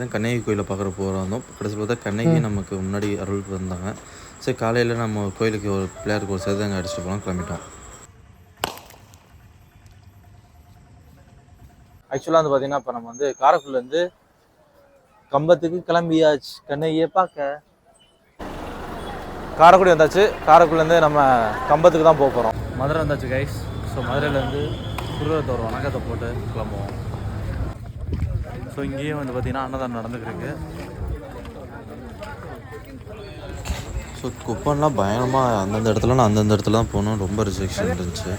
தான் கண்ணகி கோயிலை பார்க்குற போகிறோம். கடைசியில் பார்த்தா கண்ணகி நமக்கு முன்னாடி அருள் வந்தாங்க. சரி காலையில் நம்ம கோயிலுக்கு ஒரு பிள்ளையாருக்கு ஒரு சேதங்க அடிச்சுட்டு போகலாம் கிளம்பிட்டோம். ஆக்சுவலாக வந்து பார்த்தீங்கன்னா இப்போ நம்ம வந்து காரைக்குடிலேருந்து கம்பத்துக்கு கிளம்பியாச்சு கண்ணகியை பார்க்க. காரைக்குடி வந்தாச்சு. காரைக்குடிலேருந்து நம்ம கம்பத்துக்கு தான் போக போகிறோம். மதுரை வந்தாச்சு கைஸ். ஸோ மதுரையிலேருந்து திருவள்ளூர் ஒரு வணக்கத்தை போட்டு கிளம்புவோம். ஸோ இங்கேயும் வந்து பார்த்திங்கன்னா அன்னதானம் நடந்துக்கிருக்கு. ஸோ குப்பன்லாம் பயங்கரமாக அந்தந்த இடத்துல தான் போகணும். ரொம்ப ரிஜெக்ஷன் இருந்துச்சு.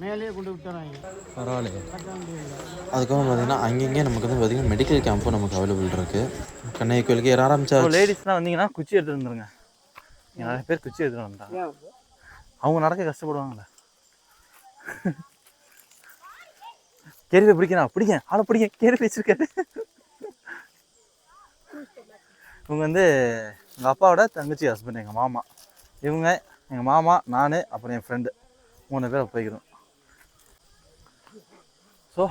மேலே கொண்டு விட்டுறாங்க. பரவாயில்ல. அதுக்கப்புறம் பார்த்தீங்கன்னா அங்கங்கே நமக்கு வந்து பார்த்திங்கன்னா மெடிக்கல் கேம்பும் நமக்கு அவைலபிள் இருக்குது. கண்ணகி கோயிலுக்கு ஏற ஆரம்பிச்சா. லேடிஸ்லாம் வந்தீங்கன்னா குச்சி எடுத்துகிட்டு வந்துருங்க. நிறைய பேர் குச்சி எடுத்துகிட்டு வந்துட்டாங்க. அவங்க நடக்க கஷ்டப்படுவாங்களே. கேள்வி பிடிக்க ஆளை பிடிக்க கேள்வி வச்சிருக்காரு. இவங்க வந்து எங்கள் அப்பாவோட தங்கச்சி ஹஸ்பண்ட், எங்கள் மாமா. இவங்க எங்கள் மாமா, நான், அப்புறம் என் ஃப்ரெண்டு 3 பேர் போய்க்கிறோம். ஸோ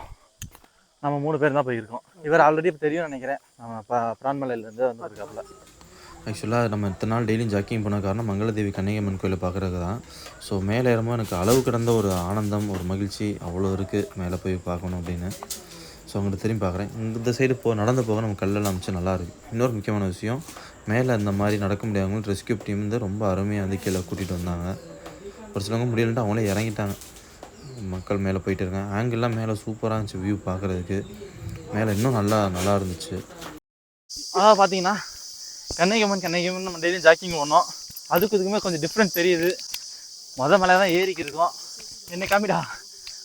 நம்ம 3 பேர் தான் போயிருக்கோம். இவர் ஆல்ரெடி இப்போ தெரியும் நினைக்கிறேன். நம்ம பிரான்மலையிலேருந்து வந்துருக்காப்புல. ஆக்சுவலாக நம்ம இத்தனை நாள் டெய்லியும் ஜாக்கிங் பண்ண காரணம் மங்களதேவி கண்ணகி அம்மன் கோயிலை பார்க்குறது தான். ஸோ மேலே ஏறும்போது எனக்கு அளவு கடந்த ஒரு ஆனந்தம், ஒரு மகிழ்ச்சி அவ்வளோ இருக்குது மேலே போய் பார்க்கணும் அப்படின்னு. ஸோ அங்கிட்ட திரும்பி பார்க்குறேன். இந்த சைடு நடந்து போக நம்ம கல்லெல்லாம் அமைச்சு நல்லாயிருக்கு. இன்னொரு முக்கியமான விஷயம், மேலே இந்த மாதிரி நடக்க முடியாதவங்களும் ரெஸ்கியூ டீம் வந்து ரொம்ப அருமையாக வந்து கீழே கூட்டிகிட்டு வந்தாங்க. ஒரு சிலவங்க முடியலன்ட்டு அவங்களே இறங்கிட்டாங்க. மக்கள் மேலே போயிட்டு இருக்காங்க. ஆங்கிள்லாம் மேலே சூப்பராக இருந்துச்சு வியூ பார்க்குறதுக்கு. மேலே இன்னும் நல்லா இருந்துச்சு. பார்த்தீங்கன்னா கண்ணகி அம்மன் நம்ம டெய்லியும் ஜாக்கிங் போனோம். இதுக்குமே கொஞ்சம் டிஃப்ரெண்ட் தெரியுது. மலை தான் ஏறிக்கு இருக்கோம். என்ன காமிடா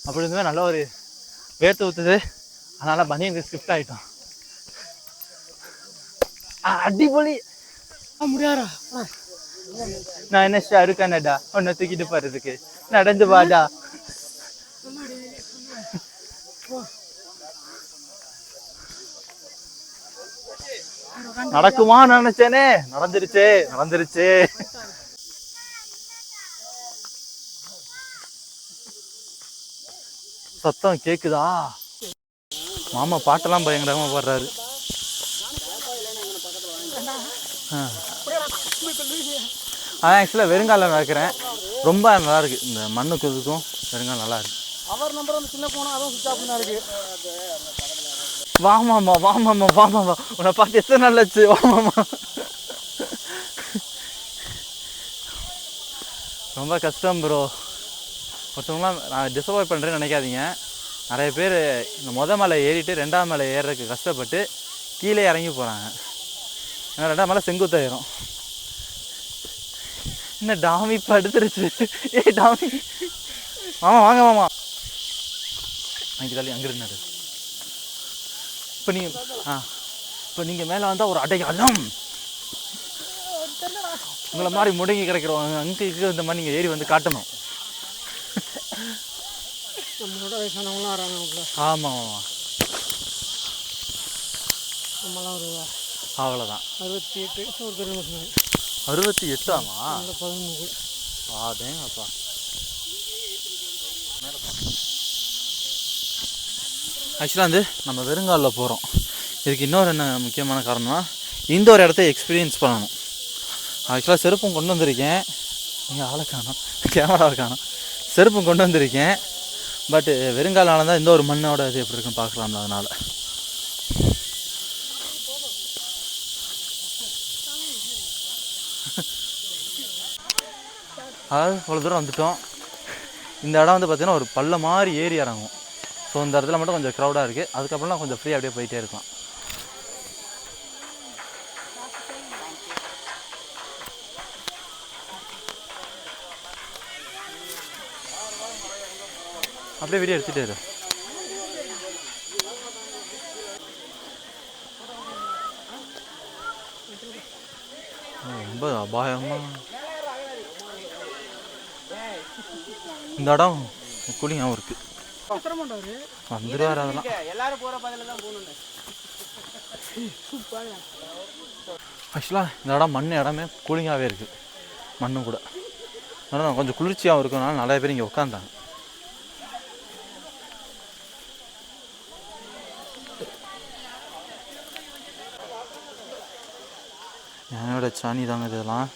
அப்படி இருந்துமே நல்ல ஒரு வேர்த்து ஊற்றுது. அதனால் பனியனுக்கு ஸ்கிஃப்ட் ஆகிட்டோம். அடிப்பொலி முடியாரா? நான் என்ன ஷாருக்கானடா ஒன்றை தூக்கிட்டு போகிறதுக்கு நடந்து வாடா. நடக்குமா நினைச்சேனே, நடந்துருச்சு. சத்தம் கேக்குதா? மாமா பாட்டெல்லாம் பயங்கரமா பாடுறாரு. அதான் ஆக்சுவலாக வெறுங்காலம் வைக்கிறேன். ரொம்ப நல்லா இருக்கு. இந்த மண்ணுக்கு இதுக்கும் வெறுங்காலம் நல்லா இருக்கு. அவர் நம்பர் வந்து சின்ன போனா அதுவும் சுவிட்ச் ஆஃப் இருக்கு. வாமாமா உன்னை பார்த்து எத்தனை நாளாச்சு. வாமாமா ரொம்ப கஷ்டம் ப்ரோ. ஒருத்தவங்களாம் நான் டிசப்பாயிண்ட் பண்ணுறேன்னு நினைக்காதீங்க. நிறைய பேர் இந்த மலை ஏறிட்டு 2ஆம் மலை ஏறுறதுக்கு கஷ்டப்பட்டு கீழே இறங்கி போகிறாங்க. ஏன்னா 2ஆம் மலை செங்குத்தாயிரும். என்ன டாமி படுத்துருச்சு. டாமி வாங்க அங்கே தள்ளி அங்கே இருந்தாரு. இப்போ நீங்கள் மேலே வந்தால் ஒரு அடையாளம். உங்களை மாதிரி முடங்கி கிடைக்கிறவங்க அங்கே இந்த மாதிரி நீங்கள் ஏறி வந்து காட்டணும். நம்மளோட வயசானவங்களாம் வராங்க. ஆமாம் நம்மளாம் ஒரு அவ்வளோதான். 68 ஒரு பெரிய 68 ஆமா 13. அதேங்கப்பா. ஆக்சுவலாக வந்து நம்ம வெறுங்காலில் போகிறோம். இதுக்கு இன்னொரு என்ன முக்கியமான காரணம்னா, இந்த ஒரு இடத்த எக்ஸ்பீரியன்ஸ் பண்ணணும். ஆக்சுவலாக செருப்பும் கொண்டு வந்திருக்கேன். நீங்கள் ஆளை காணோம், கேமராவை காணோம். செருப்பும் கொண்டு வந்திருக்கேன். பட்டு வெறுங்காலால் தான் இந்த ஒரு மண்ணோட இது எப்படி இருக்குன்னு பார்க்கலாம். அதனால் அதாவது இவ்வளோ தூரம் வந்துட்டோம். இந்த இடம் வந்து பார்த்திங்கன்னா ஒரு பள்ள மாதிரி ஏறி இறங்கும். ஸோ இந்த இடத்துல மட்டும் கொஞ்சம் க்ரௌடாக இருக்குது. அதுக்கப்புறம்லாம் கொஞ்சம் ஃப்ரீயாக அப்படியே போயிட்டே இருக்கலாம். அப்படியே வீடியோ எடுத்துகிட்டே இரு. ரொம்ப அபாயமாக இந்த இடம் கூலிங்காகவும் இருக்குது. வந்துடுவார். அதெல்லாம் ஆக்சுவலாக இந்த இடம் இடமே கூலிங்காகவே இருக்குது. மண்ணும் கூட ஆனால் கொஞ்சம் குளிர்ச்சியாகவும் இருக்கனால நிறைய பேர் இங்கே உட்காந்தாங்க. யானையோட சாணி தாங்க இதெல்லாம்.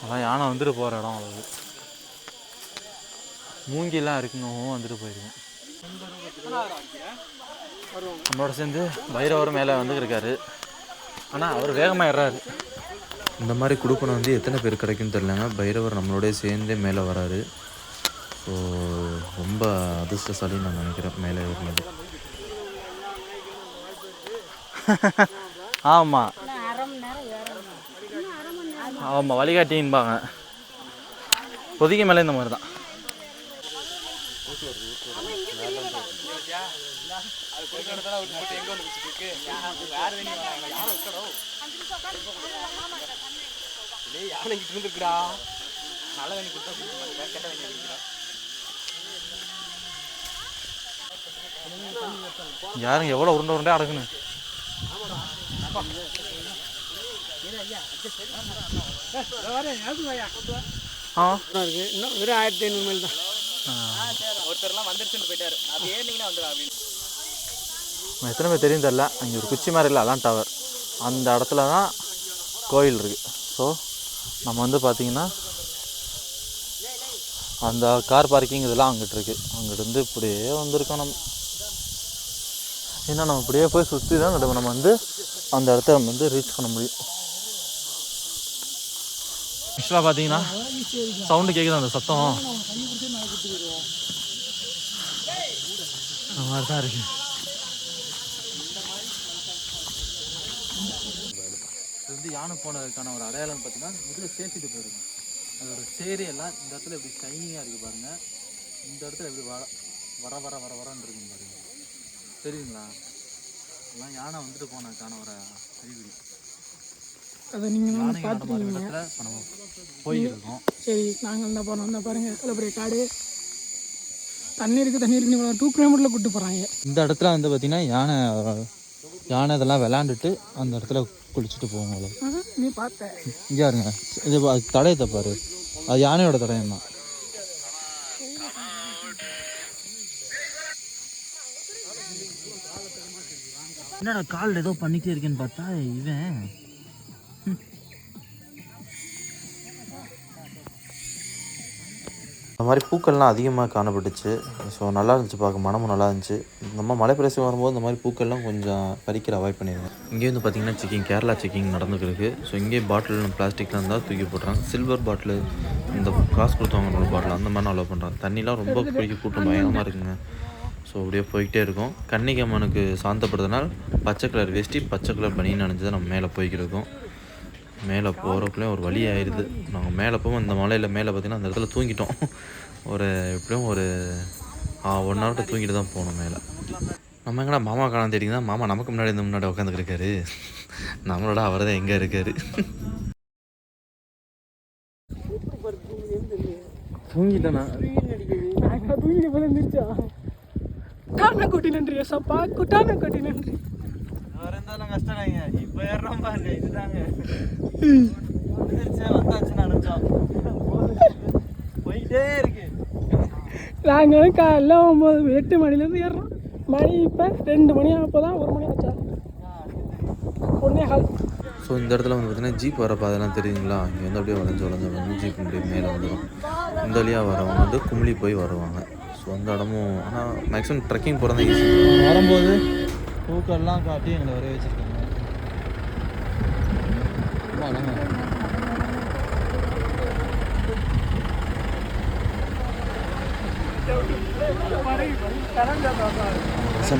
அதான் யானை வந்துட்டு போகிற இடம் அது. மூங்கிலாம் இருக்குங்க, வந்துட்டு போயிருக்கேன். நம்மளோட சேர்ந்து பைரவர் மேலே வந்துருக்காரு. ஆனால் அவர் வேகமாக ஏறாரு. இந்த மாதிரி குடுப்பனை வந்து எத்தனை பேர் கிடைக்குன்னு தெரிலங்க. பைரவர் நம்மளோடய சேர்ந்தே மேலே வராரு. ஸோ ரொம்ப அதிர்ஷ்டசாலின்னு நான் நினைக்கிறேன் மேலே ஏறினது. ஆமாம் ஆமாம், வழிகாட்டின்பாங்க. பொதிகை மேலே இந்த மாதிரி தான். யாருங்க எவ்வளோ உருண்டை உருண்டே அடக்குன்னு. இருக்குது. இன்னும் வெறும் 1500 மைல் தான். ஒருத்தர்லாம் வந்துருச்சுன்னு போயிட்டாரு. அது ஏறினீங்கன்னா வந்துடும் அப்படின்னு. எத்தனை பேர் தெரியும் தெரில, அங்கே ஒரு குச்சி மாதிரி இல்லை, அதான் டவர். அந்த இடத்துல தான் கோயில் இருக்குது. ஸோ நம்ம வந்து பார்த்திங்கன்னா அந்த கார் பார்க்கிங் இதெல்லாம் அங்கிட்டு இருக்குது. அங்கிட்டு வந்து இப்படியே வந்திருக்கோம் நம்ம. ஏன்னா நம்ம இப்படியே போய் சுற்றி தான் நம்ம வந்து அந்த இடத்த நம்ம வந்து ரீச் பண்ண முடியும். ஆக்சுவலாக பார்த்தீங்கன்னா சவுண்டு கேட்குது, அந்த சத்தம் அந்த மாதிரி தான் இருக்குது. இது வந்து யானை போனதுக்கான ஒரு அடையாளம் பார்த்தீங்கன்னா முதல்ல சேர்த்துட்டு போயிருக்கும். அதோட சேரி எல்லாம் இந்த இடத்துல எப்படி ஷைனிங்காக இருக்குது பாருங்கள். இந்த இடத்துல எப்படி வர வர வர வரன்னு இருக்குன்னு பாருங்க, தெரியுங்களா? எல்லாம் யானை வந்துட்டு போனதுக்கான ஒரு அறிகுறி. அதை நீங்கள் யானை பார்த்துருக்கீங்க. இடத்துல இப்போ நம்ம போயிருக்கோம். சரி, நாங்கள் என்ன போனோம், இந்த பாருங்கள் எவ்வளோ பெரிய காடு, தண்ணி இருக்குன்னு 2 கிலோமீட்டரில் கூப்பிட்டு போகிறாங்க. இந்த இடத்துல வந்து பார்த்திங்கன்னா யானை இதெல்லாம் விளாண்டுட்டு அந்த இடத்துல குளிச்சுட்டு போவோம். அவ்வளோ நீ பார்த்த இங்கே இருங்க, இது தடயத்தை பாரு, அது யானையோட தடயம் தான். என்னடா கால் ஏதோ பண்ணிட்டே இருக்கேன்னு பார்த்தா இவன் இந்த மாதிரி பூக்கள்லாம் அதிகமாக காணப்பட்டுச்சு. ஸோ நல்லா இருந்துச்சு, பார்க்க மனமும் நல்லா இருந்துச்சு. நம்ம மலை பிரதேசம் வரும்போது இந்த மாதிரி பூக்கள்லாம் கொஞ்சம் பறிக்கிற அவாய்ட் பண்ணிடுங்க. இங்கே வந்து பார்த்திங்கன்னா செக்கிங், கேரளா செக்கிங் நடந்துருக்கு. ஸோ இங்கே பாட்டில் பிளாஸ்டிக்லாம் இருந்தால் தூக்கி போட்டுறாங்க. சில்வர் பாட்டில், இந்த காசு கொடுத்து வாங்கின பாட்டில் அந்த மாதிரி அலோவ் பண்ணுறாங்க. தண்ணிலாம் ரொம்ப குடிக்க கூட்டம் பயங்கரமாக இருக்குங்க. ஸோ அப்படியே போய்கிட்டே இருக்கும். கன்னிகம்மனுக்கு சாந்தப்படுறதுனால பச்சை கலர் வேஷ்டி, பச்சை கலர் பனின்னு நினச்சி நம்ம மேலே போய்க்கிருக்கோம். மேலே போகிறக்குள்ளேயும் ஒரு வழி ஆயிடுது. நாங்கள் மேலே போவோம். இந்த மலையில் மேலே பார்த்திங்கன்னா அந்த இடத்துல தூங்கிட்டோம். எப்படியும் ஒரு 1 ஹவர்கிட்ட தூங்கிட்டு தான் போகணும் மேலே. நம்ம எங்கடா மாமா காணாம தேடிங்கன்னா, மாமா நமக்கு முன்னாடி உட்காந்துருக்காரு. நம்மளோட அவர் தான் எங்கே இருக்காரு. தூங்கிட்டேண்ணா. தூங்கி போல இருந்துச்சா? குட்டான கொட்டி நன்றி சப்பா, குட்டான கொட்டி நன்றி. இருந்தாலும் கஷ்டம் இல்லைங்க. இப்போ ஏறோம் பாருங்க, இதுதாங்க வந்தாச்சுன்னு நினச்சோம். போயிட்டே இருக்கு. நாங்கள் காலைல 8 மணிலேருந்து ஏறுறோம். மணி இப்போ 2 மணி அப்போ தான் 1 மணி ஆச்சா, 1:15. ஸோ இந்த இடத்துல வந்து பார்த்திங்கன்னா ஜீப் வர பாதெல்லாம் தெரியுங்களா? இங்கே வந்து அப்படியே வளைஞ்சு ஜீப் அப்படியே மேலே வந்துடும். இந்த வழியாக வரவங்க வந்து குமிழி போய் வருவாங்க. ஸோ அந்த இடமும் ஆனால் மேக்ஸிமம் ட்ரெக்கிங் போகிறதா ஈஸி. வரும்போது பூக்கள்லாம் காட்டி எங்களை வரைய வச்சுருக்காங்க.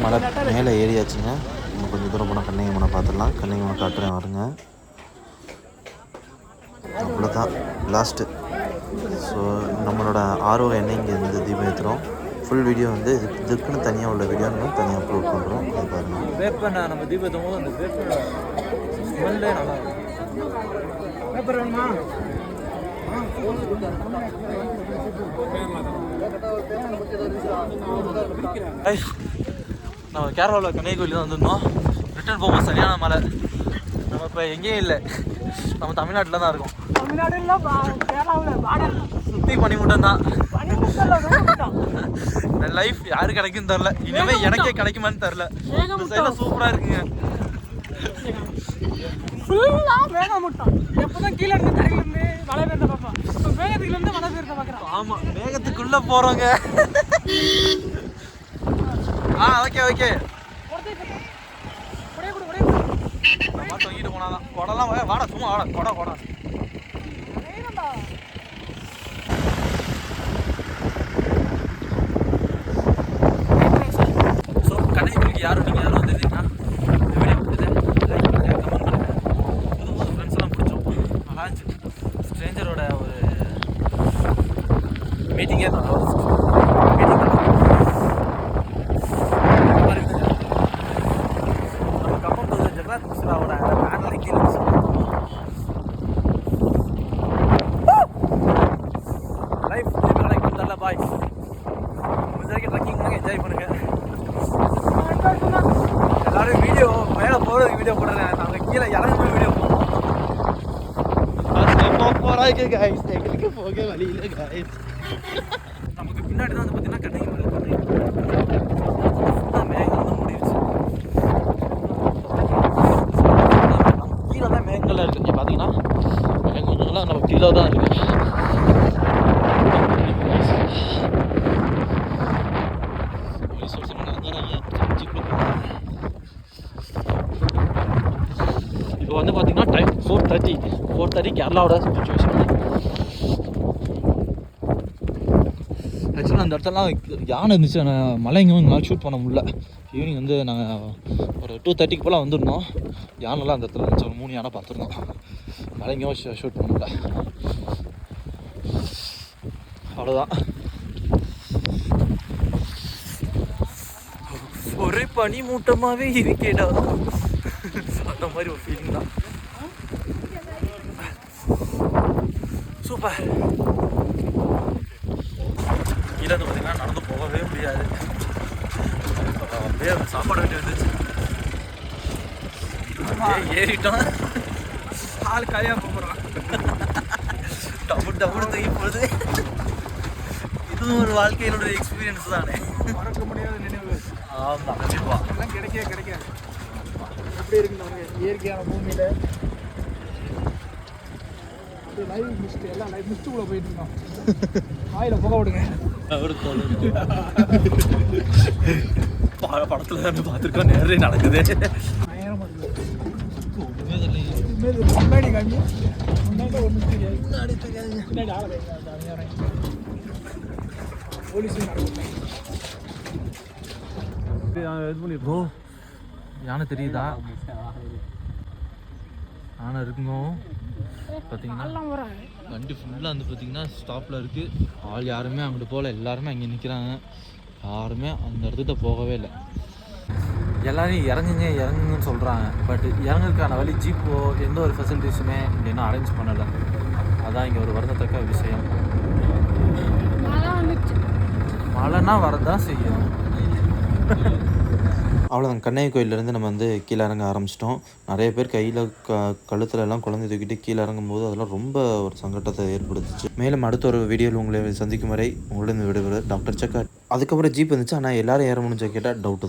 மலை மேலே ஏறியாச்சுங்க. நம்ம கொஞ்சம் தூரம் போனால் கன்னிகம்மனை பார்த்துடலாம். கன்னிகம்மனை காட்டுறேன் வருங்க. அவ்வளோதான் லாஸ்ட்டு. ஸோ நம்மளோட ஆர்வம் என்ன இங்கே இருந்து தீபம் ஏற்றுறோம். ஃபுல் வீடியோ வந்து இதுக்குன்னு தனியாக உள்ள வீடியோ நம்ம தனியாக அப்லோட் பண்ணுறோம். அது பாருங்கள். வேப்பண்ணா நம்ம தீபத்தும் போது அந்த வேப்பண்ணா ஸ்மெல்லே நல்லா இருக்கும். நம்ம கேரளாவில் கன்னியாகுமரி தான் வந்துருந்தோம். ரிட்டர்ன் போகும்போது சரியான மழை. நம்ம இப்போ எங்கேயும் இல்லை, நம்ம தமிழ்நாட்டில் தான் இருக்கோம். தமிழ்நாடு இல்லை, கேரளாவில் பார்டர் சுற்றி பனிமூட்டம் தான். லைஃப் யாரு கிடைக்குன்னு தெரில, இனிமே எனக்கே கிடைக்குமான்னு தெரில. சூப்பரா இருக்குங்க. ஃபுல்லா மேகமூட்டம். எப்பதான் கீழே இருந்து தரையில இருந்து மழை பெய்யறத பார்ப்போம், இப்போ மேகத்துல இருந்து மழை பெய்யறத பார்க்குறோம். ஆமா, மேகத்துக்குள்ள போறோங்க. ஓகே ஓகே, தூங்கிட்டு போனாதான் கொடலாம். வாடா சும்மா வாடா, கொடா கொடா. ஸோ கன்னியாகுமரிக்கு யாரும் நீங்கள் யாரும் வந்துருந்தீங்கன்னா இந்த வீடியோ பிடிச்சது லைக் பண்ணுங்க, கமெண்ட் பண்ணுங்க. புது புது ஃப்ரெண்ட்ஸ் எல்லாம் பிடிச்சோம், நல்லா இருந்துச்சு. ஸ்ட்ரேஞ்சரோட ஒரு மீட்டிங்கே மீட்டிங் நம்ம கப்பல் ஜெகநாத் மிஸ்ராவோட பேனலை கீழே லைஃப் லைக் பண்ணல. பாய், முடிஞ்ச வரைக்கும் ட்ரக்கிங் பண்ணுங்க, என்ஜாய் பண்ணுங்க. எல்லாரும் வீடியோ மேலே போகிறதுக்கு வீடியோ போடுறேன், நாங்கள் கீழே இறங்கும் வீடியோ போடுறோம். போகிறாங்க காய்ஸ், எங்களுக்கு போக வழியில் காய்ஸ். நமக்கு பின்னாடி தான் வந்து பார்த்தீங்கன்னா கன்னியாகுமரி மேகம் தான் முடிவுச்சு. கீழே தான் மேகங்கள்லாம் இருக்குது. இங்கே பார்த்தீங்கன்னா மேகங்கள்லாம் நம்ம கீழே தான் இருக்குது. இப்போ வந்து பார்த்தீங்கன்னா டைம் 4:30 கேரளாவோட சுச்சுவேஷன். ஆக்சுவலாக அந்த இடத்துலலாம் யானை இருந்துச்சு, மலைங்க எங்களால் ஷூட் பண்ண முடியல. ஈவினிங் வந்து நாங்கள் ஒரு 2:30 போல் வந்துருந்தோம். யானைலாம் அந்த இடத்துல இருந்துச்சு, ஒரு 3 யானை பார்த்துருந்தோம். மலைங்கும் ஷூட் பண்ண முடியல. அவ்வளோதான். ஒரே பனி மூட்டமாகவே இருக்கேடா, அந்த மாதிரி ஒரு ஃபீலிங் தான். சூப்பர். கீழே வந்து பார்த்தீங்கன்னா நடந்து போகவே முடியாது, அப்படியே சாப்பாடு வேண்டி வந்துச்சு. ஏறிட்டோம், ஆள் காலியாக போகிறான். டபுள் தூக்கி போகுது. இதுவும் ஒரு வாழ்க்கையினோட எக்ஸ்பீரியன்ஸ் தானே, மறக்க முடியாத நினைவு. ஆமாம், கண்டிப்பாக எல்லாம் கிடைக்காது. எப்படி இருக்குன்னு இயற்கையான பூமியில் லைவ் மிஸ்ட், எல்லாம் லைவ் மிஸ்ட்டுக்குள்ளே போயிட்டு இருக்கோம். வாயில் புகை விடுங்க. படத்தில் தான் பார்த்துருக்கோம், நிறைய நடக்குது. முன்னாடி காமி, முன்னாடி ஒன்றும் தெரியாது, பின்னாடி ஆளை போலீஸும் ப்ரோ. யானை தெரியுதா? யானை இருக்குங்க. பார்த்தீங்கன்னா வண்டி ஃபுல்லாக வந்து பார்த்தீங்கன்னா ஸ்டாப்பில் இருக்குது. ஆள் யாருமே அங்கிட்டு போகல, எல்லாருமே அங்கே நிற்கிறாங்க. யாருமே அந்த இடத்துக்கிட்ட போகவே இல்லை. எல்லாரையும் இறங்குங்கன்னு சொல்கிறாங்க. பட் இறங்குறதுக்கான வழி ஜீப்போ எந்த ஒரு ஃபெசிலிட்டிஸுமே இங்கே இன்னும் அரேஞ்ச் பண்ணலை. அதான் இங்கே ஒரு வருந்தத்தக்க விஷயம். மழைன்னா வரதான் செய்யும். அவ்வளோதான், கன்னியாகுமரியிலேருந்து நம்ம வந்து கீழே இறங்க ஆரம்பிச்சிட்டோம். நிறைய பேர் கையில் கழுத்துல எல்லாம் குழந்தை தூக்கிட்டு கீழே இறங்கும்போது அதெல்லாம் ரொம்ப ஒரு சங்கடத்தை ஏற்படுத்துச்சு. மேலும் அடுத்த ஒரு வீடியோவில் உங்களை சந்திக்கும் வரை உங்களிடம் விடுவது டாக்டர் சக்கர். அதுக்கப்புறம் ஜீப் வந்துச்சு, ஆனால் எல்லாரும் ஏற முடிஞ்ச கேட்டால் டவுட்டு.